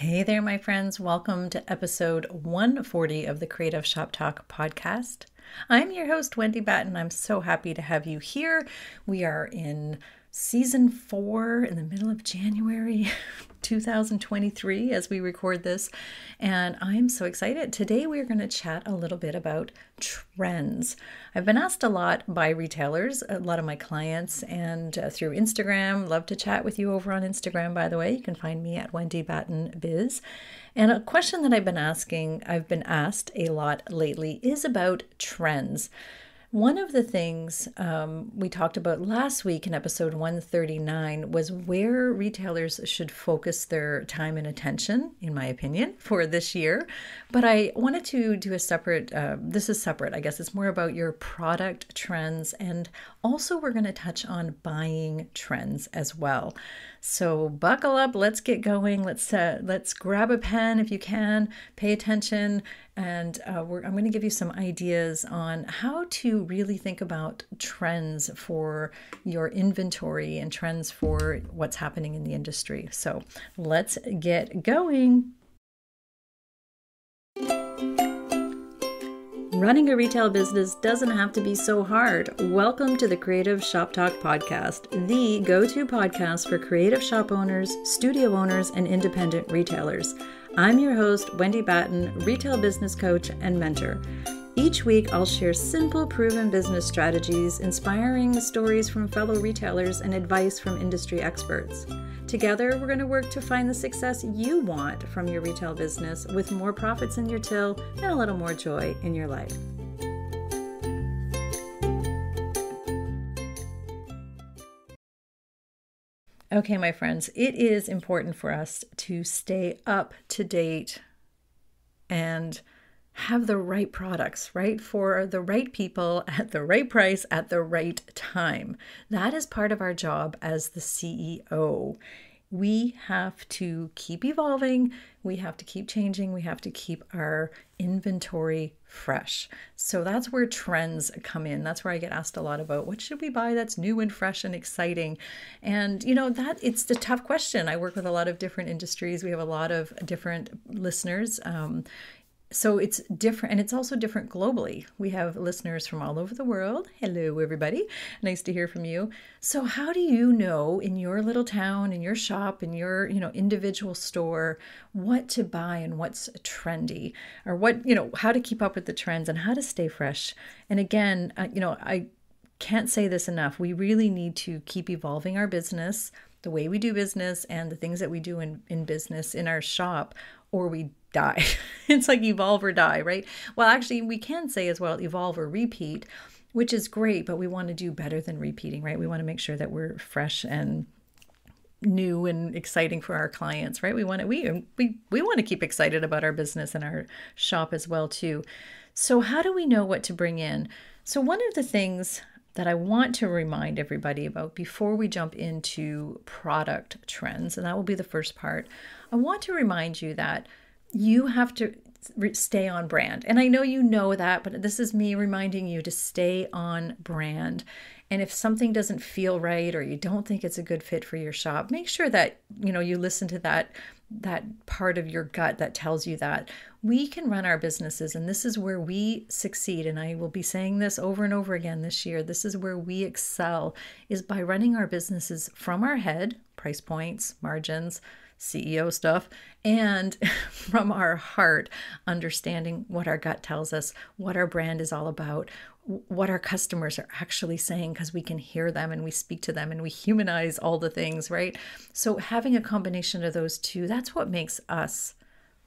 Hey there, my friends. Welcome to episode 140 of the Creative Shop Talk podcast. I'm your host, Wendy Batten. I'm so happy to have you here. We are in season 4 in the middle of January 2023 as we record this, and I'm so excited. Today we're going to chat a little bit about trends. I've been asked a lot by retailers, a lot of my clients, and through Instagram. Love to chat with you over on Instagram, by the way. You can find me at Wendy Batten Biz. And a question that I've been asked a lot lately is about trends. One of the things we talked about last week in episode 139 was where retailers should focus their time and attention, in my opinion, for this year. But I wanted to do a separate, this is separate, I guess. It's more about your product trends, and also we're going to touch on buying trends as well. So buckle up, let's get going. Let's grab a pen if you can, pay attention, and I'm going to give you some ideas on how to really think about trends for your inventory and trends for what's happening in the industry. So let's get going. Running a retail business doesn't have to be so hard. Welcome to the Creative Shop Talk podcast, the go-to podcast for creative shop owners, studio owners, and independent retailers. I'm your host, Wendy Batten, retail business coach and mentor. Each week, I'll share simple, proven business strategies, inspiring stories from fellow retailers, and advice from industry experts. Together, we're going to work to find the success you want from your retail business with more profits in your till and a little more joy in your life. Okay, my friends, it is important for us to stay up to date and have the right products, right? For the right people at the right price at the right time. That is part of our job as the CEO. We have to keep evolving. We have to keep changing. We have to keep our inventory fresh. So that's where trends come in. That's where I get asked a lot about what should we buy that's new and fresh and exciting. And that it's the tough question. I work with a lot of different industries. We have a lot of different listeners. So it's different, and it's also different globally. We have listeners from all over the world. Hello, everybody. Nice to hear from you. So how do you know in your little town, in your shop, in your, individual store, what to buy and what's trendy, or how to keep up with the trends and how to stay fresh? And again, I can't say this enough. We really need to keep evolving our business, the way we do business, and the things that we do in business in our shop, or we die. It's like evolve or die, right? Well, actually, we can say as well, evolve or repeat, which is great, but we want to do better than repeating, right? We want to make sure that we're fresh and new and exciting for our clients, right? We want to keep excited about our business and our shop as well, too. So how do we know what to bring in? So one of the things that I want to remind everybody about before we jump into product trends, and that will be the first part, I want to remind you that you have to stay on brand. And I know you know that, but this is me reminding you to stay on brand. And if something doesn't feel right or you don't think it's a good fit for your shop, make sure that, you listen to that part of your gut that tells you that. We can run our businesses, and this is where we succeed. And I will be saying this over and over again this year. This is where we excel, is by running our businesses from our head, price points, margins, CEO stuff, and from our heart, understanding what our gut tells us, what our brand is all about, what our customers are actually saying, because we can hear them and we speak to them and we humanize all the things, right? So having a combination of those two, that's what makes us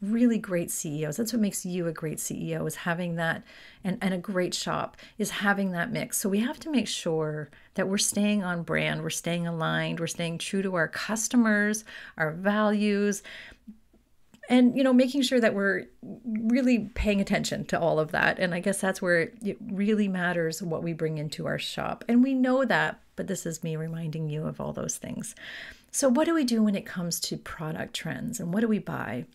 really great CEOs. That's what makes you a great CEO, is having that, and a great shop is having that mix. So we have to make sure that we're staying on brand, we're staying aligned, we're staying true to our customers, our values, and making sure that we're really paying attention to all of that. And I guess that's where it really matters what we bring into our shop. And we know that, but this is me reminding you of all those things. So what do we do when it comes to product trends, and what do we buy?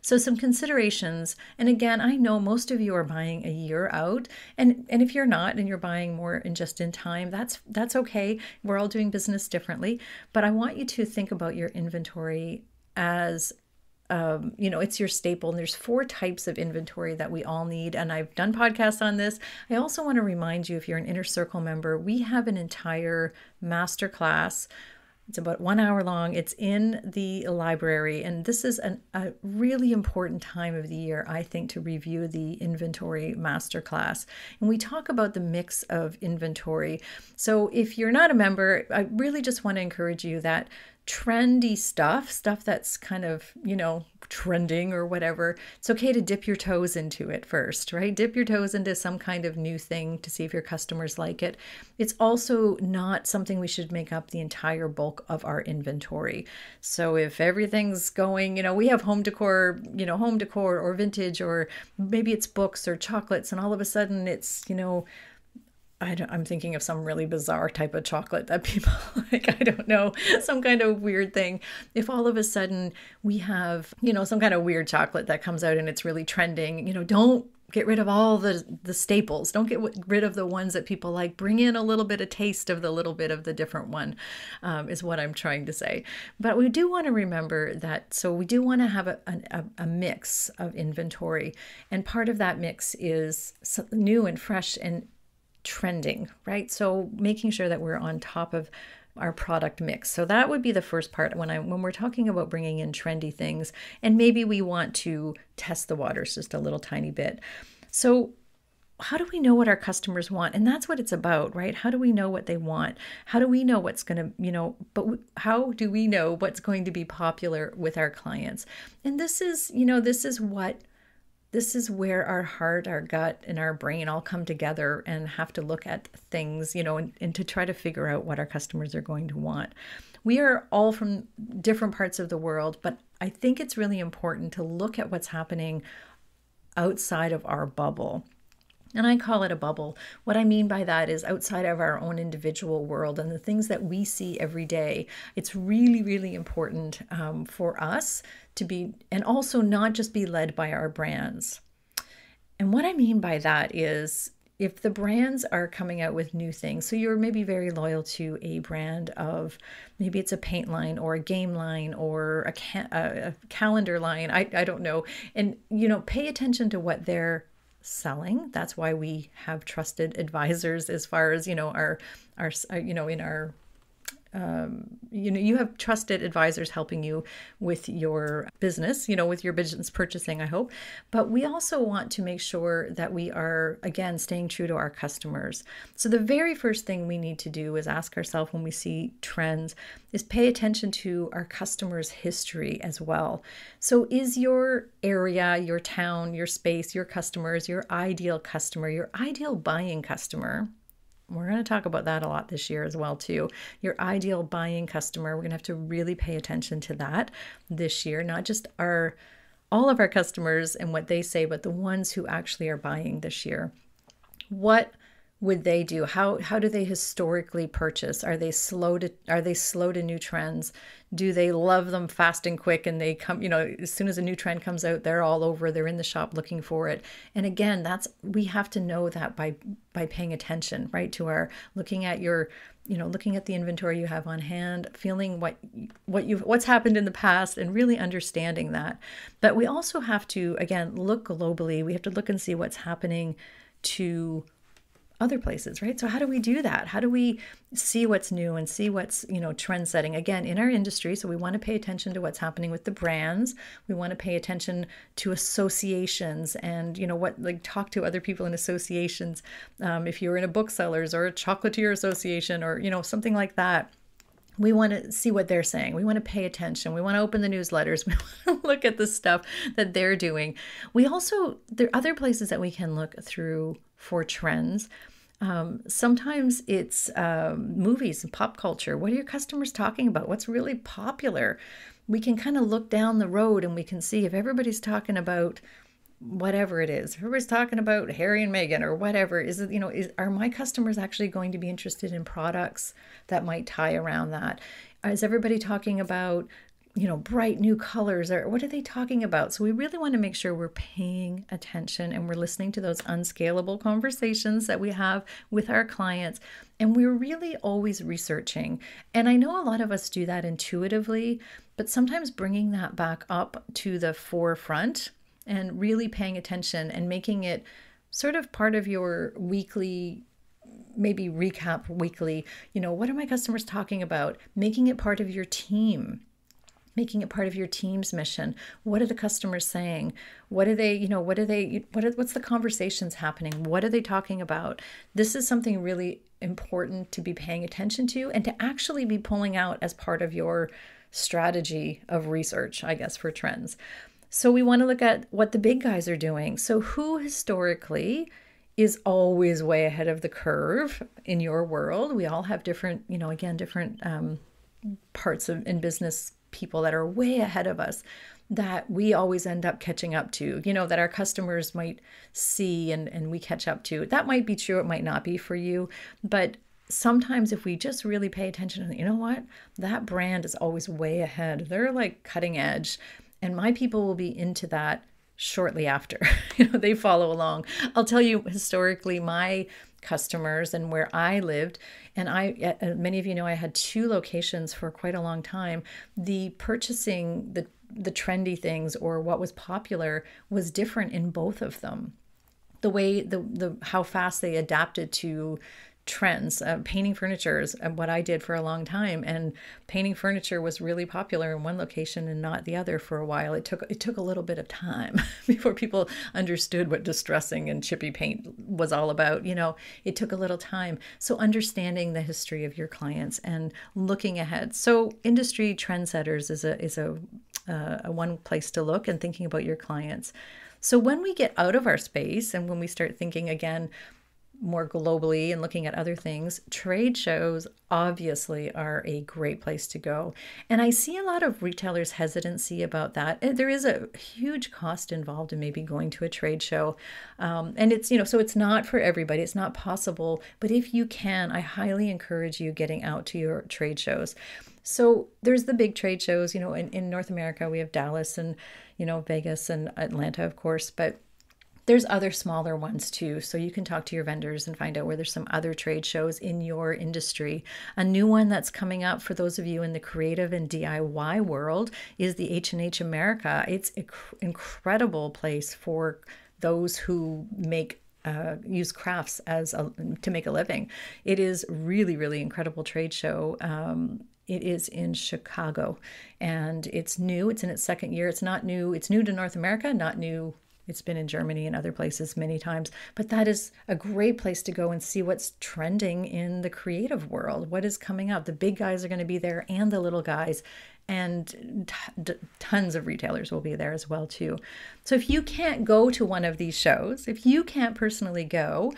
So some considerations, and again, I know most of you are buying a year out, and if you're not and you're buying more in just in time, that's okay. We're all doing business differently, but I want you to think about your inventory as it's your staple. And there's 4 types of inventory that we all need. And I've done podcasts on this. I also want to remind you, if you're an Inner Circle member, we have an entire masterclass. It's about 1 hour long. It's in the library. And this is a really important time of the year, I think, to review the inventory masterclass. And we talk about the mix of inventory. So if you're not a member, I really just want to encourage you that trendy stuff that's kind of, trending or whatever, it's okay to dip your toes into it first, right? Dip your toes into some kind of new thing to see if your customers like it. It's also not something we should make up the entire bulk of our inventory. So if everything's going, we have home decor or vintage, or maybe it's books or chocolates, and all of a sudden it's, I'm thinking of some really bizarre type of chocolate that people like, I don't know, some kind of weird thing. If all of a sudden we have, some kind of weird chocolate that comes out and it's really trending, don't get rid of all the staples. Don't get rid of the ones that people like. Bring in a little bit of taste of the little bit of the different one, is what I'm trying to say. But we do want to remember that, so we do want to have a mix of inventory. And part of that mix is new and fresh and trending, right? So making sure that we're on top of our product mix. So that would be the first part when we're talking about bringing in trendy things, and maybe we want to test the waters just a little tiny bit. So how do we know what our customers want? And that's what it's about, right? How do we know what they want? How do we know what's going to, how do we know what's going to be popular with our clients? And this is where our heart, our gut, and our brain all come together and have to look at things, and to try to figure out what our customers are going to want. We are all from different parts of the world, but I think it's really important to look at what's happening outside of our bubble. And I call it a bubble. What I mean by that is outside of our own individual world and the things that we see every day. It's really, really important for us to be, and also not just be led by our brands. And what I mean by that is, if the brands are coming out with new things, so you're maybe very loyal to a brand of, maybe it's a paint line or a game line or a calendar line, I don't know. And, pay attention to what they're selling. That's why we have trusted advisors as far as, in our you have trusted advisors helping you with your business, with your business purchasing, I hope. But we also want to make sure that we are, again, staying true to our customers. So the very first thing we need to do is ask ourselves, when we see trends, is pay attention to our customers' history as well. So is your area, your town, your space, your customers, your ideal customer, your ideal buying customer? We're going to talk about that a lot this year as well, too. Your ideal buying customer, we're going to have to really pay attention to that this year, not just all of our customers and what they say, but the ones who actually are buying this year. What would they do? How do they historically purchase? Are they slow to new trends? Do they love them fast and quick, and they come, as soon as a new trend comes out, they're all over, they're in the shop looking for it. And again, we have to know that by paying attention, right, to looking at the inventory you have on hand, feeling what's happened in the past, and really understanding that. But we also have to, again, look globally. We have to look and see what's happening to other places, right? So how do we do that? How do we see what's new and see what's, trend setting, again, in our industry? So we want to pay attention to what's happening with the brands. We want to pay attention to associations and, talk to other people in associations. If you're in a booksellers or a chocolatier association or, something like that, we want to see what they're saying. We want to pay attention. We want to open the newsletters. We want to look at the stuff that they're doing. There are other places that we can look through for trends. Sometimes it's movies and pop culture. What are your customers talking about? What's really popular? We can kind of look down the road and we can see if everybody's talking about whatever it is. If everybody's talking about Harry and Meghan or whatever, are my customers actually going to be interested in products that might tie around that? Is everybody talking about bright new colors, or what are they talking about? So we really want to make sure we're paying attention and we're listening to those unscalable conversations that we have with our clients. And we're really always researching. And I know a lot of us do that intuitively, but sometimes bringing that back up to the forefront and really paying attention and making it sort of part of your weekly, maybe recap weekly, what are my customers talking about? Making it part of your team, making it part of your team's mission. What are the customers saying? What are they, what's the conversations happening? What are they talking about? This is something really important to be paying attention to and to actually be pulling out as part of your strategy of research, I guess, for trends. So we want to look at what the big guys are doing. So who historically is always way ahead of the curve in your world? We all have different, different parts of in business, people that are way ahead of us that we always end up catching up to, that our customers might see and we catch up to. That might be true. It might not be for you. But sometimes if we just really pay attention, what? That brand is always way ahead. They're like cutting edge. And my people will be into that shortly after. They follow along. I'll tell you, historically, my customers and where I lived, and many of you know I had 2 locations for quite a long time. The purchasing the trendy things or what was popular was different in both of them. The way the how fast they adapted to trends. Painting furniture is what I did for a long time, and painting furniture was really popular in one location and not the other for a while. It took a little bit of time before people understood what distressing and chippy paint was all about. It took a little time. So understanding the history of your clients and looking ahead. So industry trendsetters is a one place to look, and thinking about your clients. So when we get out of our space and when we start thinking again more globally and looking at other things, trade shows obviously are a great place to go. And I see a lot of retailers' hesitancy about that. There is a huge cost involved in maybe going to a trade show. And it's, so it's not for everybody. It's not possible. But if you can, I highly encourage you getting out to your trade shows. So there's the big trade shows, in North America, we have Dallas and, Vegas and Atlanta, of course, but there's other smaller ones too. So you can talk to your vendors and find out where there's some other trade shows in your industry. A new one that's coming up for those of you in the creative and DIY world is the H&H America. It's an incredible place for those who use crafts to make a living. It is really, really incredible trade show. It is in Chicago, and it's new. It's in its 2nd year. It's not new. It's new to North America, not new. It's been in Germany and other places many times, but that is a great place to go and see what's trending in the creative world. What is coming up? The big guys are going to be there and the little guys, and tons of retailers will be there as well too. So if you can't go to one of these shows, if you can't personally go,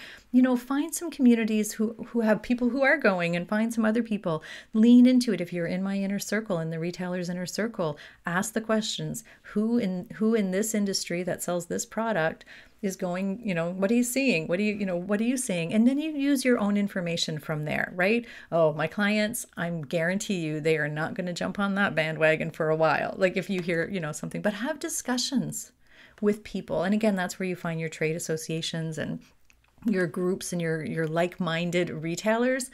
find some communities who have people who are going, and find some other people. Lean into it. If you're in my inner circle, in the retailer's inner circle, ask the questions. Who in this industry that sells this product is going, what are you seeing? What are you seeing? And then you use your own information from there, right? Oh, my clients, I guarantee you, they are not going to jump on that bandwagon for a while. Like if you hear, something, but have discussions with people. And again, that's where you find your trade associations and your groups and your like-minded retailers.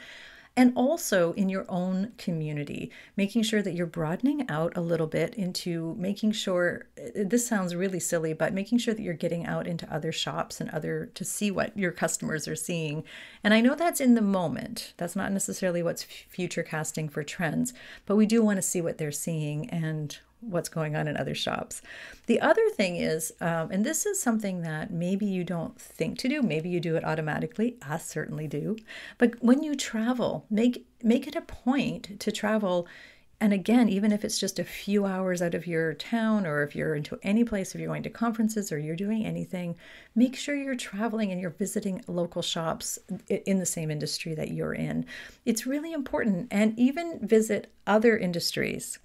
And also in your own community, making sure that you're broadening out a little bit into making sure, this sounds really silly, but making sure that you're getting out into other shops and to see what your customers are seeing. And I know that's in the moment. That's not necessarily what's future casting for trends, but we do want to see what they're seeing and what's going on in other shops. The other thing is, and this is something that maybe you don't think to do, maybe you do it automatically, I certainly do, but when you travel, make it a point to travel. And again, even if it's just a few hours out of your town, or if you're into any place, if you're going to conferences or you're doing anything, make sure you're traveling and you're visiting local shops in the same industry that you're in. It's really important. And even visit other industries.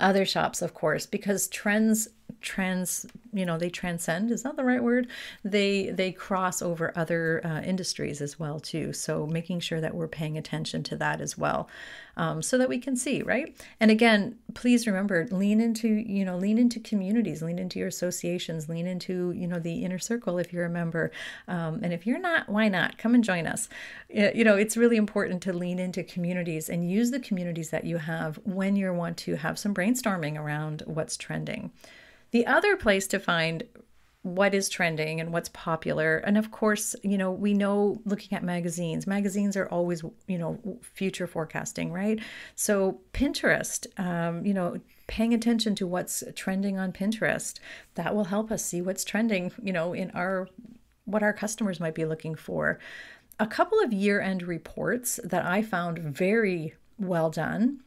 Other shops, of course, because trends they transcend, is that the right word? They cross over other industries as well too. So making sure that we're paying attention to that as well, so that we can see, right? And again, please remember, lean into communities, lean into your associations, lean into, the inner circle if you're a member. And if you're not, why not? Come and join us. It's really important to lean into communities and use the communities that you have when you want to have some brainstorming around what's trending. The other place to find what is trending and what's popular, and of course, we know, looking at magazines are always, future forecasting, right? So Pinterest, paying attention to what's trending on Pinterest, that will help us see what's trending, in what our customers might be looking for. A couple of year-end reports that I found very well done,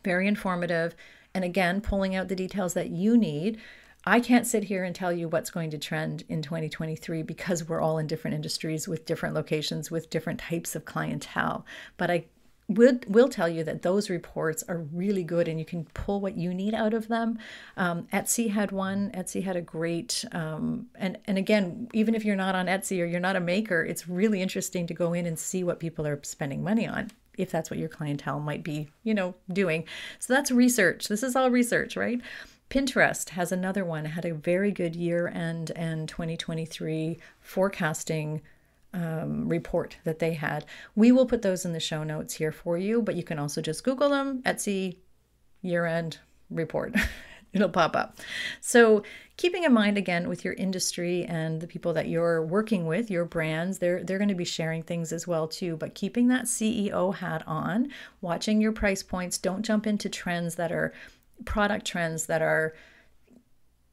very informative, and again, pulling out the details that you need. I can't sit here and tell you what's going to trend in 2023 because we're all in different industries with different locations with different types of clientele. But I will tell you that those reports are really good and you can pull what you need out of them. Etsy had one. Etsy had a great, and again, even if you're not on Etsy or you're not a maker, it's really interesting to go in and see what people are spending money on, if that's what your clientele might be, doing. So that's research. This is all research, right? Pinterest has another one, had a very good year-end and 2023 forecasting report that they had. We will put those in the show notes here for you, but you can also just Google them, Etsy year-end report. It'll pop up. So keeping in mind, again, with your industry and the people that you're working with, your brands, they're going to be sharing things as well too, but keeping that CEO hat on, watching your price points. Don't jump into trends that are product trends that are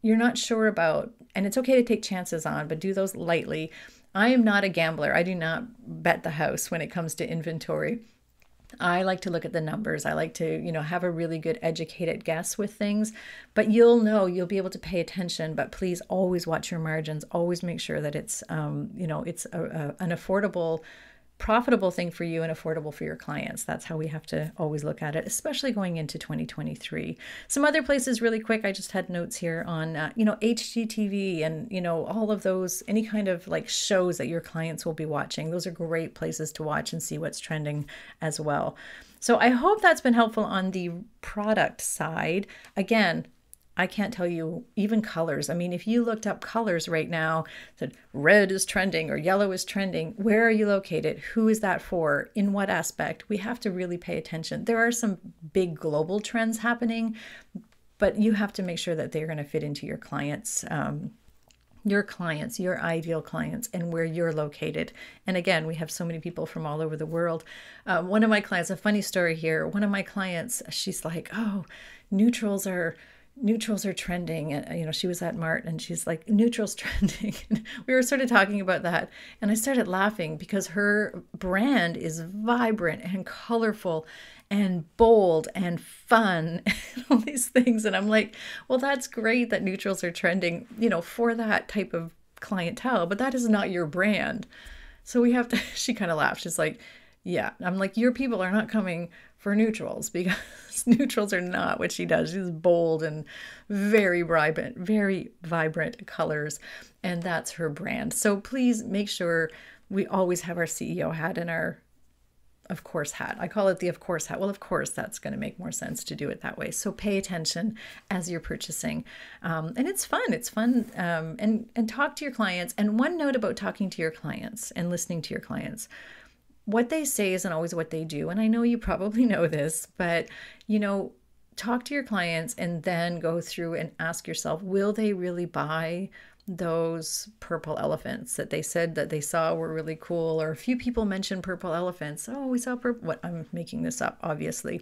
you're not sure about, and it's okay to take chances on, but do those lightly. I am not a gambler. I do not bet the house when it comes to inventory. I like to look at the numbers. I like to, have a really good educated guess with things, but you'll be able to pay attention, but please always watch your margins. Always make sure that it's, it's an affordable, profitable thing for you and affordable for your clients. That's how we have to always look at it, especially going into 2023. Some other places really quick, I just had notes here on, HGTV and, all of those, any kind of like shows that your clients will be watching. Those are great places to watch and see what's trending as well. So I hope that's been helpful on the product side. Again, I can't tell you even colors. I mean, if you looked up colors right now, said red is trending or yellow is trending, where are you located? Who is that for? In what aspect? We have to really pay attention. There are some big global trends happening, but you have to make sure that they're going to fit into your clients, your ideal clients, and where you're located. And again, we have so many people from all over the world. One of my clients, a funny story here, one of my clients, she's like, oh, neutrals are trending. And, she was at Mart and she's like, neutrals trending. And we were sort of talking about that. And I started laughing because her brand is vibrant and colorful and bold and fun and all these things. And I'm like, well, that's great that neutrals are trending, for that type of clientele, but that is not your brand. So we have to, she kind of laughed. She's like, yeah. I'm like, your people are not coming for neutrals because neutrals are not what she does. She's bold and very vibrant colors, and that's her brand. So please make sure we always have our CEO hat and our of course hat. I call it the of course hat. Well, of course, that's going to make more sense to do it that way. So pay attention as you're purchasing. And it's fun. It's fun. And talk to your clients. And one note about talking to your clients and listening to your clients. What they say isn't always what they do. And I know you probably know this, but, talk to your clients and then go through and ask yourself, will they really buy those purple elephants that they said that they saw were really cool? Or a few people mentioned purple elephants. Oh, we saw purple. What? I'm making this up, obviously.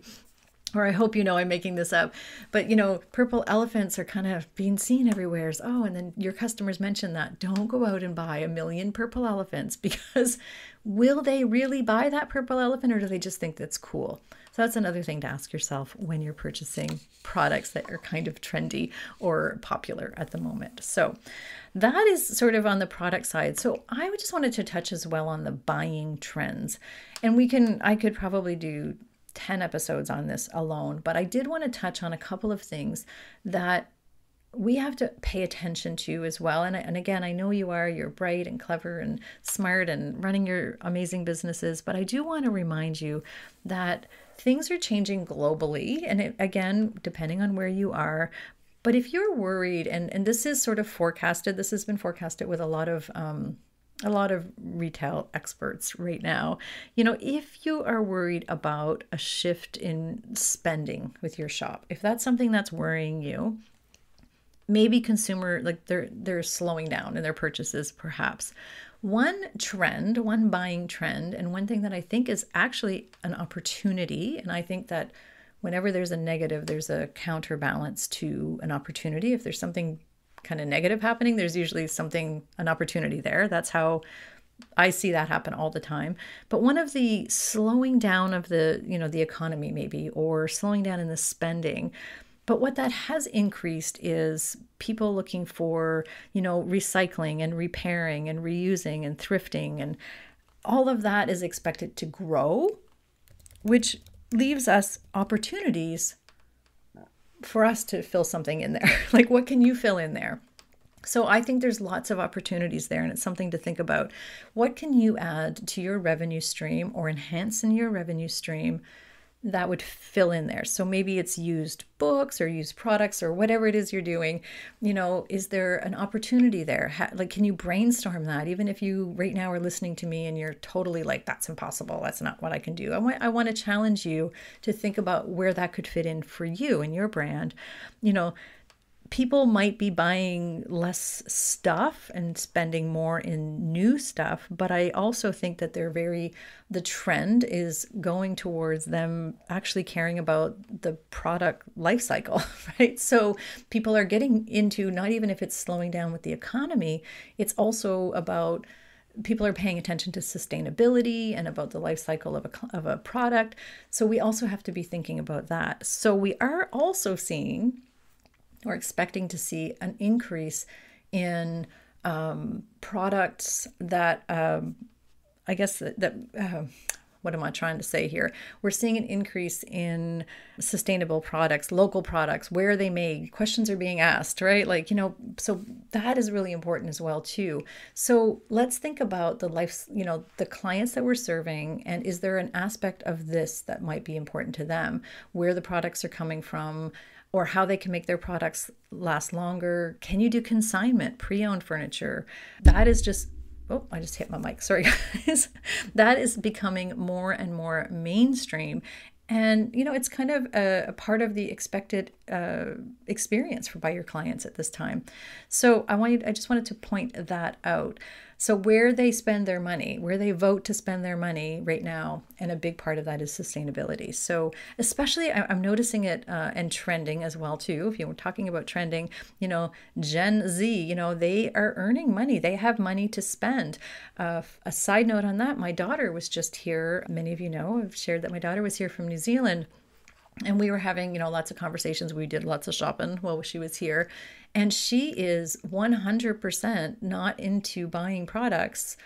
Or I hope I'm making this up. But, purple elephants are kind of being seen everywhere. Oh, and then your customers mention that. Don't go out and buy 1 million purple elephants, because will they really buy that purple elephant, or do they just think that's cool? So that's another thing to ask yourself when you're purchasing products that are kind of trendy or popular at the moment. So that is sort of on the product side. So I just wanted to touch as well on the buying trends. And I could probably do 10 episodes on this alone, but I did want to touch on a couple of things that we have to pay attention to as well. And again, I know you're bright and clever and smart and running your amazing businesses, but I do want to remind you that things are changing globally. And again, depending on where you are, but if you're worried, and this is sort of forecasted, this has been forecasted with a lot of retail experts right now. If you are worried about a shift in spending with your shop, if that's something that's worrying you, maybe consumer, like they're slowing down in their purchases perhaps. One trend, one buying trend, and one thing that I think is actually an opportunity, and I think that whenever there's a negative, there's a counterbalance to an opportunity. If there's something kind of negative happening, there's usually an opportunity there. That's how I see that happen all the time. But one of the slowing down of the economy maybe, or slowing down in the spending, but what that has increased is people looking for, recycling and repairing and reusing and thrifting, and all of that is expected to grow, which leaves us opportunities for us to fill something in there. Like, what can you fill in there? So I think there's lots of opportunities there, and it's something to think about. What can you add to your revenue stream or enhance in your revenue stream that would fill in there? So maybe it's used books or used products or whatever it is you're doing. Is there an opportunity there? Can you brainstorm that? Even if you right now are listening to me and you're totally like, that's impossible, that's not what I can do. I want to challenge you to think about where that could fit in for you and your brand. People might be buying less stuff and spending more in new stuff, but I also think that the trend is going towards them actually caring about the product life cycle, right? So people are getting into, not even if it's slowing down with the economy, it's also about people are paying attention to sustainability and about the life cycle of a product. So we also have to be thinking about that. So we are also seeing, or expecting to see, an increase in products that what am I trying to say here? We're seeing an increase in sustainable products, local products, where are they made? Questions are being asked, right? So that is really important as well too. So let's think about the clients that we're serving, and is there an aspect of this that might be important to them, where the products are coming from, or how they can make their products last longer. Can you do consignment, pre-owned furniture? That is just, oh, I just hit my mic. Sorry, guys. That is becoming more and more mainstream. And, it's kind of a part of the expected experience by your clients at this time. So I just wanted to point that out. So where they spend their money, where they vote to spend their money right now, and a big part of that is sustainability. So especially I'm noticing it and trending as well too. If you were talking about trending, Gen Z, they are earning money. They have money to spend. A side note on that, my daughter was just here. Many of you know, I've shared that my daughter was here from New Zealand. And we were having, lots of conversations. We did lots of shopping while she was here. And she is 100% not into buying products,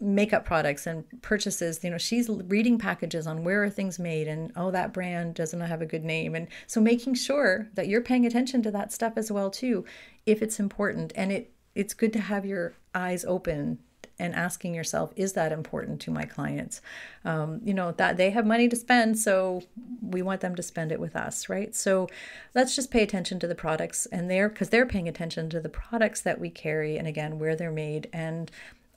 makeup products and purchases. She's reading packages on where are things made, and, oh, that brand doesn't have a good name. And so making sure that you're paying attention to that stuff as well too, if it's important. And it's good to have your eyes open and asking yourself, is that important to my clients? That they have money to spend, so we want them to spend it with us, right? So let's just pay attention to the products, and because they're paying attention to the products that we carry, and again, where they're made, and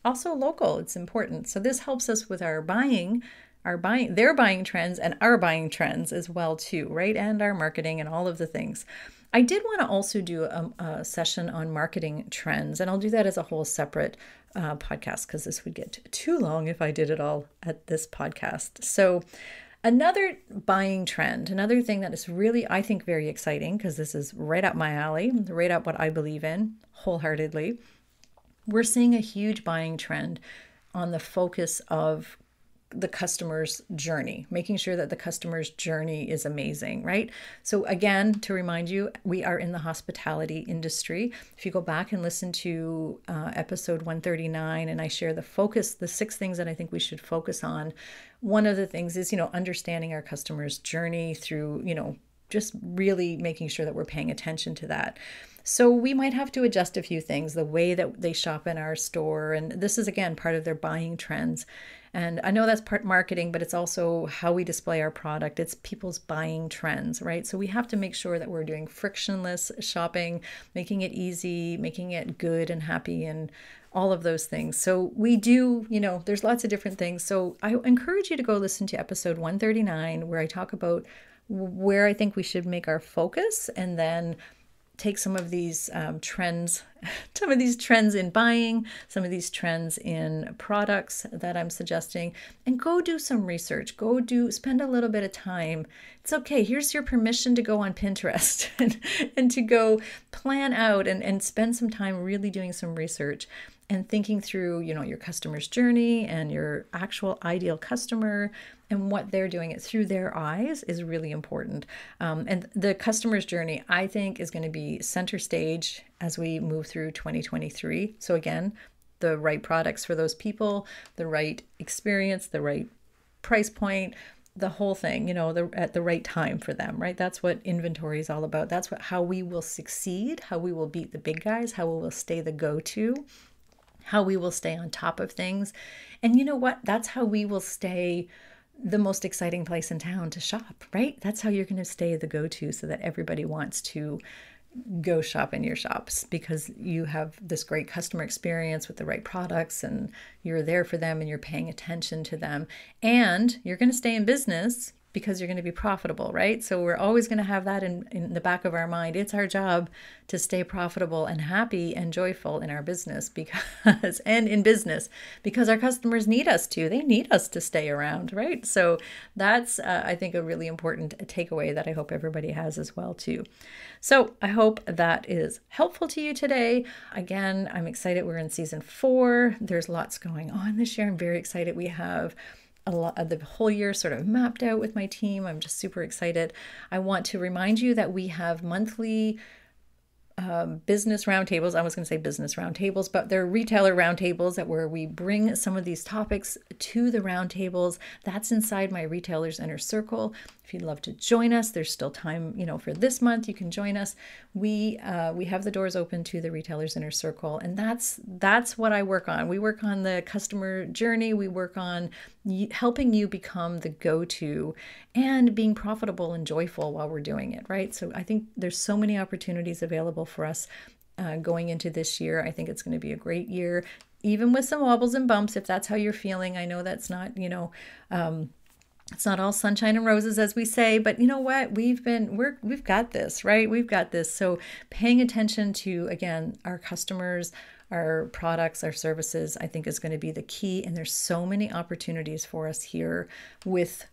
also local. It's important. So this helps us with their buying trends and our buying trends as well too, right? And our marketing and all of the things. I did want to also do a session on marketing trends, and I'll do that as a whole separate podcast, because this would get too long if I did it all at this podcast. So another buying trend, another thing that is really, I think, very exciting, because this is right up my alley, right up what I believe in wholeheartedly. We're seeing a huge buying trend on the focus of the customer's journey, making sure that the customer's journey is amazing, right? So again, to remind you, we are in the hospitality industry. If you go back and listen to episode 139, and I share the 6 things that I think we should focus on. One of the things is, understanding our customer's journey through, just really making sure that we're paying attention to that. So we might have to adjust a few things, the way that they shop in our store. And this is, again, part of their buying trends. And I know that's part marketing, but it's also how we display our product. It's people's buying trends, right? So we have to make sure that we're doing frictionless shopping, making it easy, making it good and happy, and all of those things. So we do, there's lots of different things. So I encourage you to go listen to episode 139, where I talk about where I think we should make our focus, and then take some of these trends, in buying, some of these trends in products that I'm suggesting, and go do some research. Spend a little bit of time. It's okay. Here's your permission to go on Pinterest and to go plan out and spend some time really doing some research and thinking through, your customer's journey and your actual ideal customer and what they're doing it through their eyes is really important. And the customer's journey, I think, is going to be center stage as we move through 2023. So again, the right products for those people, the right experience, the right price point, the whole thing, at the right time for them, right? That's what inventory is all about. That's how we will succeed, how we will beat the big guys, how we will stay the go-to, how we will stay on top of things. And you know what? That's how we will stay the most exciting place in town to shop, right? That's how you're going to stay the go-to, so that everybody wants to go shop in your shops, because you have this great customer experience with the right products, and you're there for them, and you're paying attention to them, and you're going to stay in business because you're going to be profitable, right? So we're always going to have that in the back of our mind. It's our job to stay profitable and happy and joyful in our business because our customers need us to. They need us to stay around, right? So that's, I think, a really important takeaway that I hope everybody has as well too. So I hope that is helpful to you today. Again, I'm excited. We're in season 4. There's lots going on this year. I'm very excited. We have a lot of the whole year sort of mapped out with my team. I'm just super excited. I want to remind you that we have monthly business roundtables. I was going to say business roundtables, but they're retailer roundtables where we bring some of these topics to the roundtables. That's inside my Retailers Inner Circle. If you'd love to join us, there's still time, for this month. You can join us. We have the doors open to the Retailers Inner Circle, and that's what I work on. We work on the customer journey. We work on helping you become the go-to and being profitable and joyful while we're doing it, right? So I think there's so many opportunities available for us going into this year. I think it's going to be a great year, even with some wobbles and bumps, if that's how you're feeling. I know that's not, it's not all sunshine and roses, as we say, but you know what? We've got this, right? We've got this. So paying attention to, again, our customers, our products, our services, I think is going to be the key. And there's so many opportunities for us here with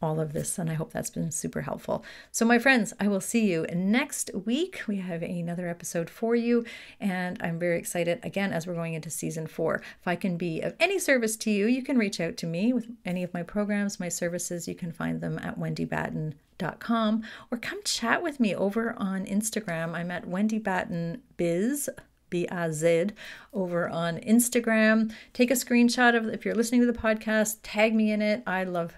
all of this. And I hope that's been super helpful. So my friends, I will see you next week. We have another episode for you. And I'm very excited, again, as we're going into season 4. If I can be of any service to you, you can reach out to me with any of my programs, my services. You can find them at wendybatten.com, or come chat with me over on Instagram. I'm at Wendy Batten Biz, B-I-Z, over on Instagram. Take a screenshot of, if you're listening to the podcast, tag me in it. I love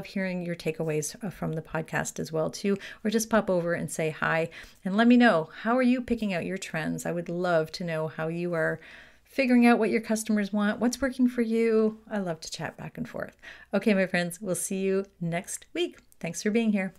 hearing your takeaways from the podcast as well too, or just pop over and say hi and let me know, how are you picking out your trends? I would love to know how you are figuring out what your customers want, what's working for you. I love to chat back and forth. Okay, my friends, we'll see you next week. Thanks for being here.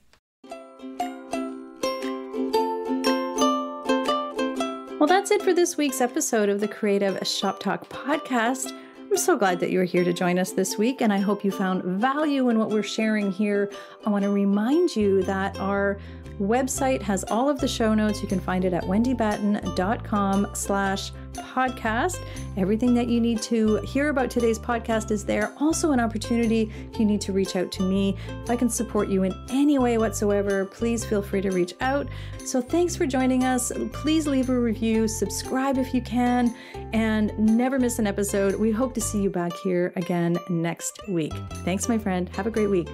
Well, that's it for this week's episode of the Creative Shop Talk podcast. I'm so glad that you were here to join us this week, and I hope you found value in what we're sharing here. I want to remind you that our website has all of the show notes. You can find it at wendybatten.com/podcast. Everything that you need to hear about today's podcast is there. Also an opportunity if you need to reach out to me. If I can support you in any way whatsoever, please feel free to reach out. So thanks for joining us. Please leave a review, subscribe if you can, and never miss an episode. We hope to see you back here again next week. Thanks, my friend. Have a great week.